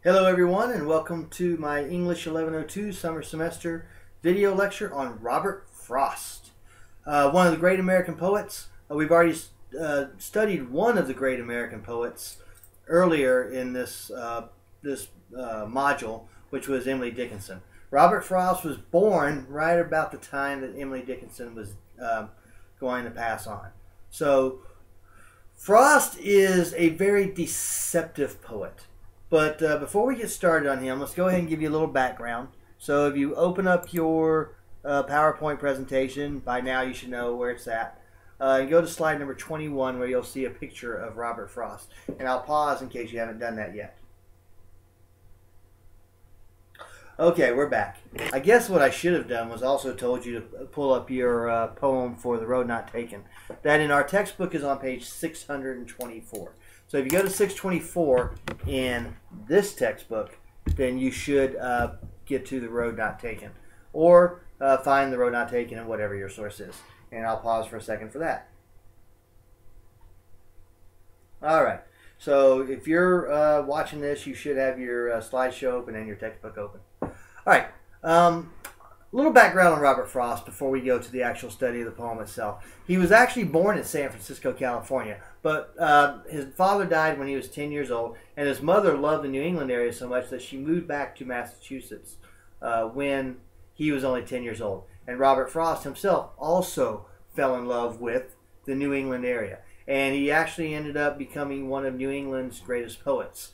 Hello everyone, and welcome to my English 1102 summer semester video lecture on Robert Frost, one of the great American poets. We've already studied one of the great American poets earlier in this module, which was Emily Dickinson. Robert Frost was born right about the time that Emily Dickinson was going to pass on. So Frost is a very deceptive poet. But before we get started on him, let's go ahead and give you a little background. So if you open up your PowerPoint presentation, by now you should know where it's at. And go to slide number 21 where you'll see a picture of Robert Frost. And I'll pause in case you haven't done that yet. Okay, we're back. I guess what I should have done was also told you to pull up your poem for The Road Not Taken. That in our textbook is on page 624. So if you go to 624 in this textbook, then you should get to The Road Not Taken. Or find The Road Not Taken in whatever your source is. And I'll pause for a second for that. Alright, so if you're watching this, you should have your slideshow open and your textbook open. Alright, a little background on Robert Frost before we go to the actual study of the poem itself. He was actually born in San Francisco, California, but his father died when he was 10 years old, and his mother loved the New England area so much that she moved back to Massachusetts when he was only 10 years old. And Robert Frost himself also fell in love with the New England area, and he actually ended up becoming one of New England's greatest poets.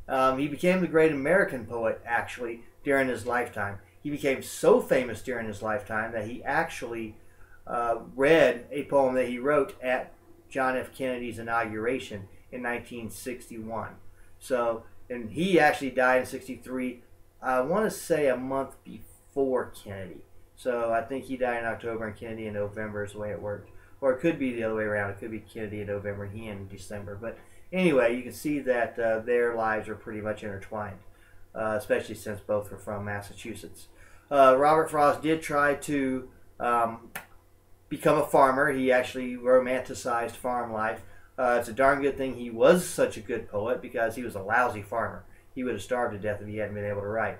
He became the great American poet, actually, during his lifetime. He became so famous during his lifetime that he actually read a poem that he wrote at John F. Kennedy's inauguration in 1961. So, and he actually died in 63, I want to say a month before Kennedy. So I think he died in October and Kennedy in November is the way it worked. Or it could be the other way around. It could be Kennedy in November and he in December. But anyway, you can see that their lives are pretty much intertwined, especially since both were from Massachusetts. Robert Frost did try to become a farmer. He actually romanticized farm life. It's a darn good thing he was such a good poet because he was a lousy farmer. He would have starved to death if he hadn't been able to write.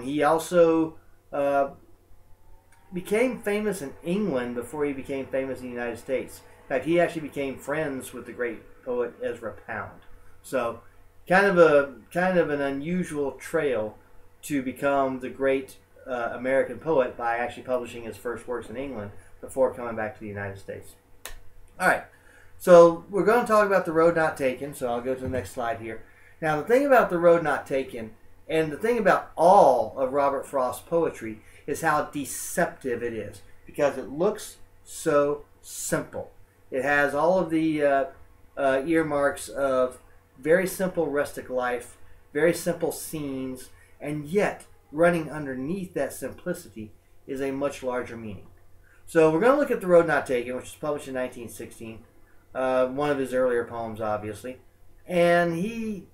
He also became famous in England before he became famous in the United States. In fact, he actually became friends with the great poet Ezra Pound. So, kind of an unusual trail to become the great American poet by actually publishing his first works in England before coming back to the United States. Alright, so we're going to talk about The Road Not Taken, so I'll go to the next slide here. Now, the thing about The Road Not Taken, and the thing about all of Robert Frost's poetry, is how deceptive it is, because it looks so simple. It has all of the earmarks of very simple rustic life, very simple scenes, and yet running underneath that simplicity is a much larger meaning. So we're going to look at The Road Not Taken, which was published in 1916, one of his earlier poems, obviously. And he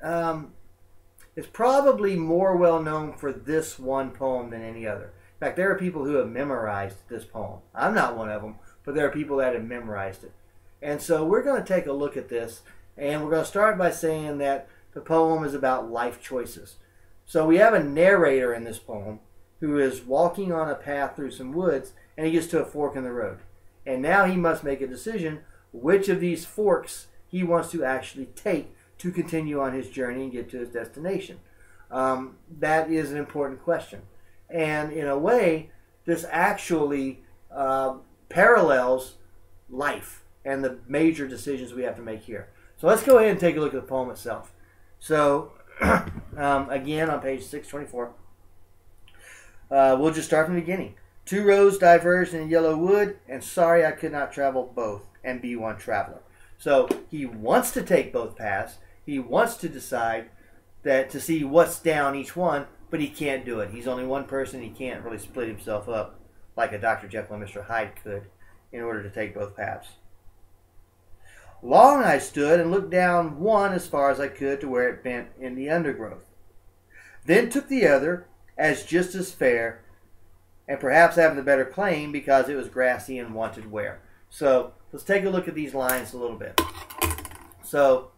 is probably more well known for this one poem than any other. In fact, there are people who have memorized this poem. I'm not one of them, but there are people that have memorized it. And so we're going to take a look at this, and we're going to start by saying that the poem is about life choices. So we have a narrator in this poem who is walking on a path through some woods, and he gets to a fork in the road. And now he must make a decision which of these forks he wants to actually take to continue on his journey and get to his destination. That is an important question. And in a way, this actually parallels life and the major decisions we have to make here. So let's go ahead and take a look at the poem itself. So, again, on page 624, we'll just start from the beginning. Two roads diverged in a yellow wood, and sorry I could not travel both and be one traveler. So he wants to take both paths. He wants to decide that to see what's down each one, but he can't do it. He's only one person. He can't really split himself up like a Dr. Jekyll and Mr. Hyde could in order to take both paths. Long I stood and looked down one as far as I could to where it bent in the undergrowth. Then took the other as just as fair, and perhaps having the better claim because it was grassy and wanted wear. So let's take a look at these lines a little bit. So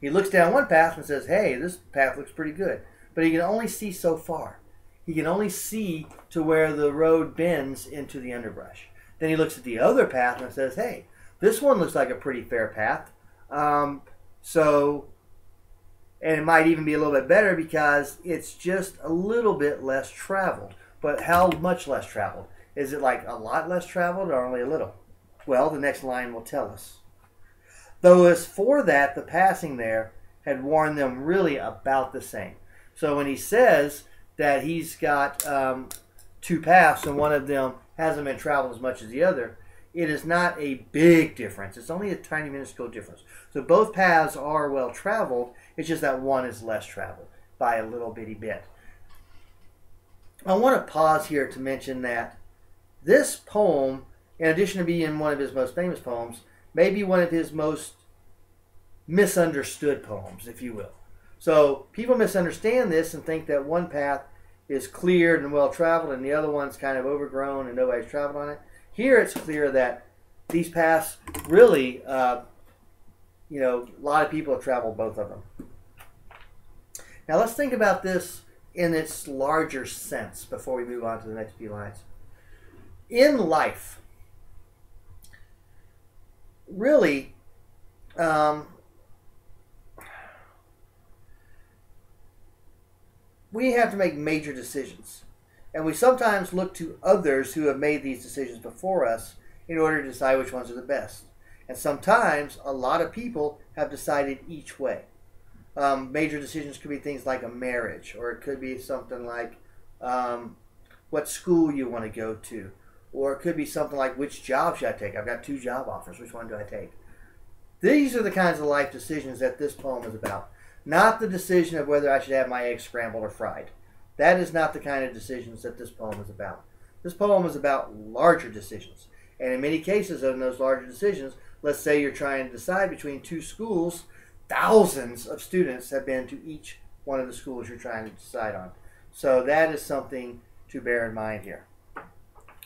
He looks down one path and says, hey, this path looks pretty good. But he can only see so far. He can only see to where the road bends into the underbrush. Then he looks at the other path and says, hey, this one looks like a pretty fair path. And it might even be a little bit better because it's just a little bit less traveled. But how much less traveled? Is it like a lot less traveled or only a little? Well, the next line will tell us. Though as for that, the passing there had warned them really about the same. So when he says that he's got two paths and one of them hasn't been traveled as much as the other, it is not a big difference. It's only a tiny minuscule difference. So both paths are well traveled. It's just that one is less traveled by a little bitty bit. I want to pause here to mention that this poem, in addition to being one of his most famous poems, may be one of his most misunderstood poems, if you will. So people misunderstand this and think that one path is cleared and well traveled and the other one's kind of overgrown and nobody's traveled on it. Here it's clear that these paths really, a lot of people have traveled both of them. Now let's think about this in its larger sense before we move on to the next few lines. In life, really, we have to make major decisions. And we sometimes look to others who have made these decisions before us in order to decide which ones are the best. And sometimes a lot of people have decided each way. Major decisions could be things like a marriage, or it could be something like what school you want to go to, or it could be something like which job should I take. I've got 2 job offers. Which one do I take? These are the kinds of life decisions that this poem is about. Not the decision of whether I should have my eggs scrambled or fried. That is not the kind of decisions that this poem is about. This poem is about larger decisions. And in many cases in those larger decisions, let's say you're trying to decide between 2 schools, thousands of students have been to each one of the schools you're trying to decide on. So that is something to bear in mind here.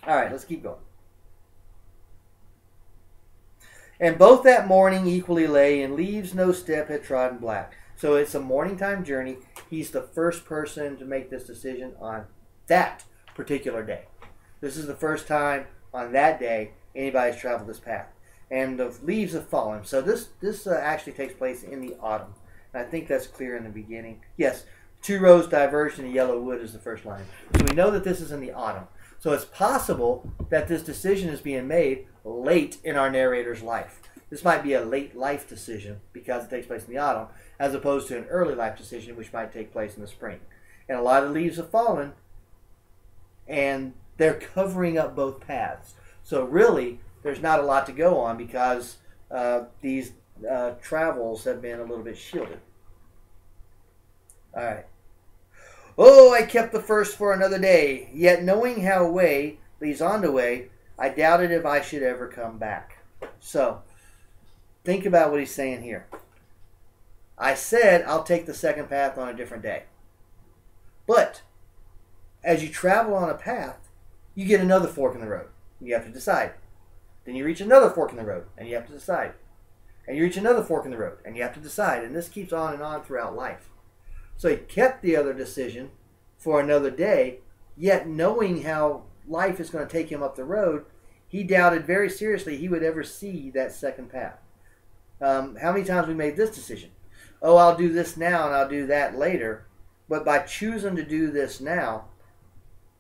All right, let's keep going. And both that morning equally lay, and leaves no step had trodden black. So it's a morning time journey. He's the first person to make this decision on that particular day. This is the first time on that day anybody's traveled this path. And the leaves have fallen. So this actually takes place in the autumn. And I think that's clear in the beginning. Yes, 2 rows diverged in a yellow wood is the first line. So we know that this is in the autumn. So it's possible that this decision is being made late in our narrator's life. This might be a late life decision because it takes place in the autumn, as opposed to an early life decision which might take place in the spring. And a lot of leaves have fallen, and they're covering up both paths. So really, there's not a lot to go on because these travels have been a little bit shielded. All right. Oh, I kept the first for another day, yet knowing how way leads on to way, I doubted if I should ever come back. So, think about what he's saying here. I said I'll take the second path on a different day. But, as you travel on a path, you get another fork in the road. You have to decide. Then you reach another fork in the road, and you have to decide. And you reach another fork in the road, and you have to decide. And this keeps on and on throughout life. So he kept the other decision for another day, yet knowing how life is going to take him up the road, he doubted very seriously he would ever see that second path. How many times we made this decision? Oh, I'll do this now and I'll do that later. But by choosing to do this now,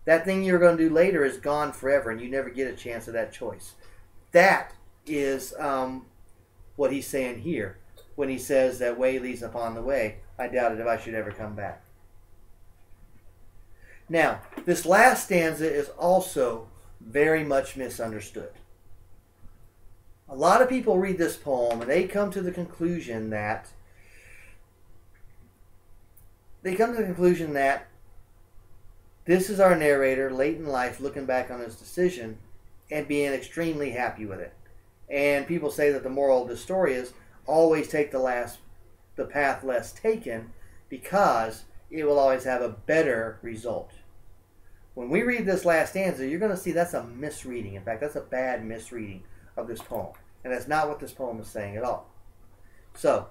that thing you're going to do later is gone forever and you never get a chance of that choice. That is what he's saying here when he says that way leads upon the way. I doubted if I should ever come back. Now, this last stanza is also very much misunderstood. A lot of people read this poem and they come to the conclusion that this is our narrator late in life looking back on his decision and being extremely happy with it. And people say that the moral of the story is always take the path less taken because it will always have a better result. When we read this last stanza, you're going to see that's a misreading. In fact, that's a bad misreading of this poem. And that's not what this poem is saying at all. So,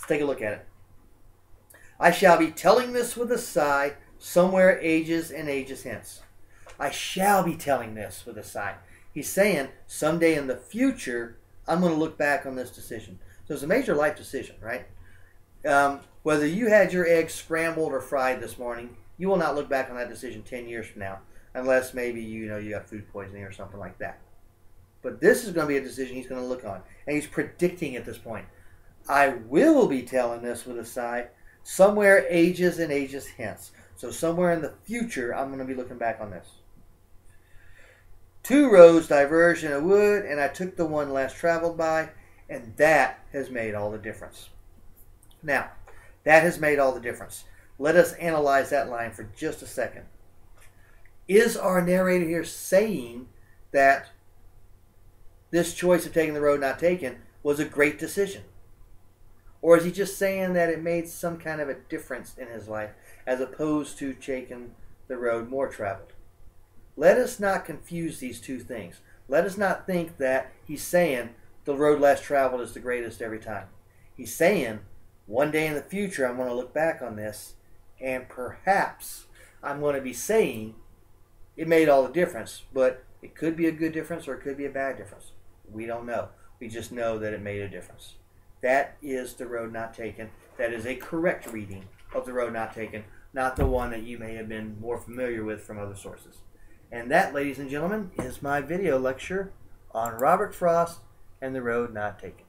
Let's take a look at it. I shall be telling this with a sigh, somewhere ages and ages hence. I shall be telling this with a sigh. He's saying someday in the future, I'm going to look back on this decision. So it's a major life decision, right? Whether you had your eggs scrambled or fried this morning, you will not look back on that decision 10 years from now, unless maybe you got food poisoning or something like that. But this is going to be a decision he's going to look on, and he's predicting at this point. I will be telling this with a sigh, somewhere ages and ages hence. So somewhere in the future, I'm going to be looking back on this. Two roads diverged in a wood, and I took the one less traveled by, and that has made all the difference. Now, that has made all the difference. Let us analyze that line for just a second. Is our narrator here saying that this choice of taking the road not taken was a great decision? Or is he just saying that it made some kind of a difference in his life as opposed to taking the road more traveled? Let us not confuse these two things. Let us not think that he's saying the road less traveled is the greatest every time. He's saying one day in the future I'm going to look back on this and perhaps I'm going to be saying it made all the difference, but it could be a good difference or it could be a bad difference. We don't know. We just know that it made a difference. That is the road not taken. That is a correct reading of the road not taken, not the one that you may have been more familiar with from other sources. And that, ladies and gentlemen, is my video lecture on Robert Frost and the road not taken.